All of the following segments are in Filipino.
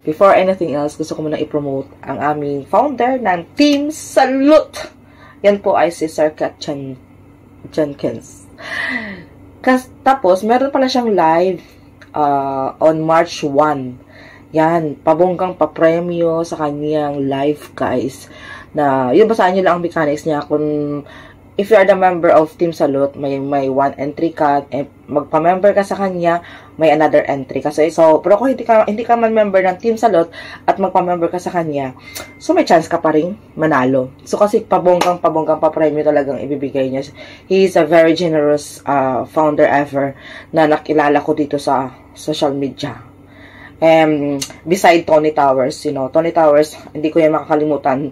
before anything else, gusto ko muna i-promote ang aming founder ng Team Salute. Yan po ay si Sir Kat Jenkins. Tapos, meron pala siyang live on March 1. Yan, pabonggang papremyo sa kanyang live, guys. Na, yun, basahin nyo lang ang mechanics niya. Kung, if you are the member of Team Salute, may 1 entry ka, magpa-member ka sa kanya, may another entry. Kasi, so, pero kung hindi ka man member ng Team Salute, at magpa-member ka sa kanya, so may chance ka pa rin manalo. So, kasi pabonggang pa-premyo talagang ibibigay niya. He is a very generous founder ever na nakilala ko dito sa social media. Beside Tony Towers, you know, Tony Towers, hindi ko yan makakalimutan.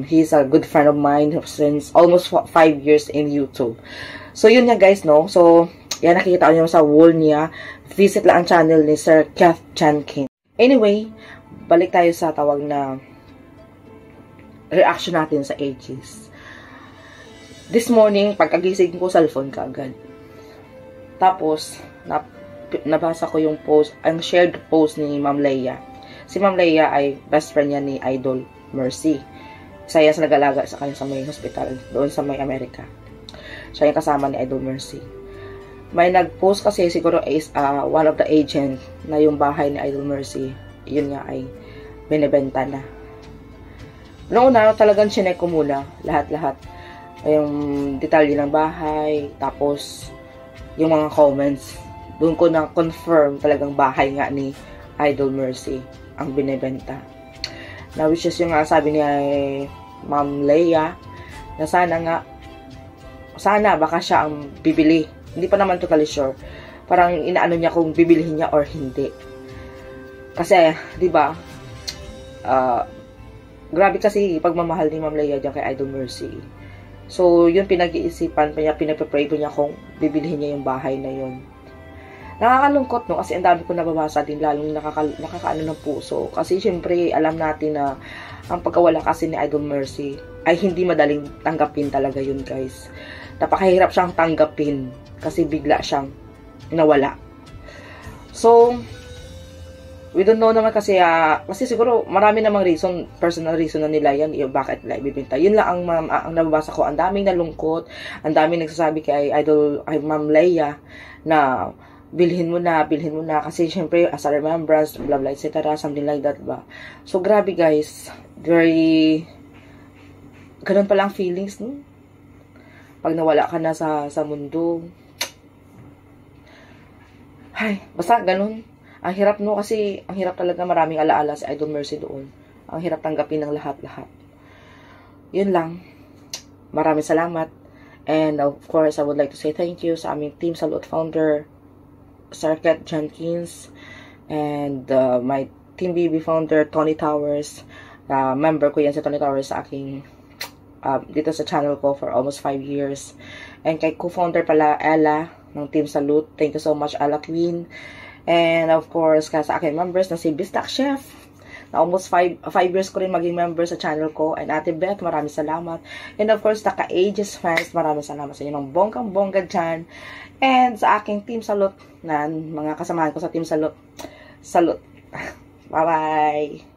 He's a good friend of mine since almost 5 years in YouTube. So, yun nga guys, no? So, yan, nakikita nyo sa wall niya. Visit lang ang channel ni Sir Kat Jenkins. Anyway, balik tayo sa tawag na reaction natin sa ages. This morning, pagkagising ko, cellphone ka agad. Tapos, nabasa ko yung post, ang shared post ni Ma'am Leia. Si Ma'am Leia ay best friend niya ni Idol Mercy. Isa yan sa nag-alaga sa kanya sa may hospital, doon sa may Amerika. Siya yung kasama ni Idol Mercy. May nag-post kasi siguro is one of the agent na yung bahay ni Idol Mercy, yun nga ay binibenta na. Noong una, talagang chinek ko muna lahat-lahat. Yung detalye ng bahay, tapos yung mga comments. Doon ko na confirm talagang bahay nga ni Idol Mercy ang binibenta. Na which is yung sabi niya Ma'am Leia na sana baka siya ang bibili. Hindi pa naman totally sure. Parang inaano niya kung bibilihin niya or hindi. Kasi, di ba, grabe kasi pagmamahal ni Ma'am Leia dyan kay Idol Mercy. So, yun pinag-iisipan pa niya, pinapapray ko niya kung bibilihin niya yung bahay na yun. Nakakalungkot, no? Kasi ang dami ko nababasa din, lalong nakakaano ng puso. Kasi, syempre, alam natin na ang pagkawala kasi ni Idol Mercy ay hindi madaling tanggapin talaga yun, guys. Napakahirap siyang tanggapin kasi bigla siyang nawala. So, we don't know naman kasi, kasi siguro marami namang reason, personal reason na nila yan, yung bakit nila ibibenta. Yun lang ang nababasa ko. Ang daming nalungkot, ang daming nagsasabi kay Ma'am Leia na bilhin mo na, kasi syempre, as a remembrance, blah, blah, etc., something like that, ba? So, grabe, guys. Very, ganun palang feelings, no? Pag nawala ka na sa mundo. Ay, basta, ganun. Ang hirap, no? Kasi, ang hirap talaga, maraming alaala si Idol Mercy doon. Ang hirap tanggapin ng lahat-lahat. Yun lang. Maraming salamat. And, of course, I would like to say thank you sa aming Team Salute founder, Sir Kat Jenkins, and my Team BB founder, Tony Towers. Member ko yan si Tony Towers sa aking dito sa channel ko for almost 5 years. And kay co-founder pala, Ella, ng Team Salute. Thank you so much, Ella Queen. And of course, sa aking members na si Bistak Chef, na almost 5 years ko rin maging member sa channel ko. And Ate Beth, maraming salamat. And of course, Ka-Ages fans, maraming salamat sa inyo ng bonggang-bongga dyan. And sa aking Team Salute, na mga kasamahan ko sa Team Salute. Salute. Bye-bye!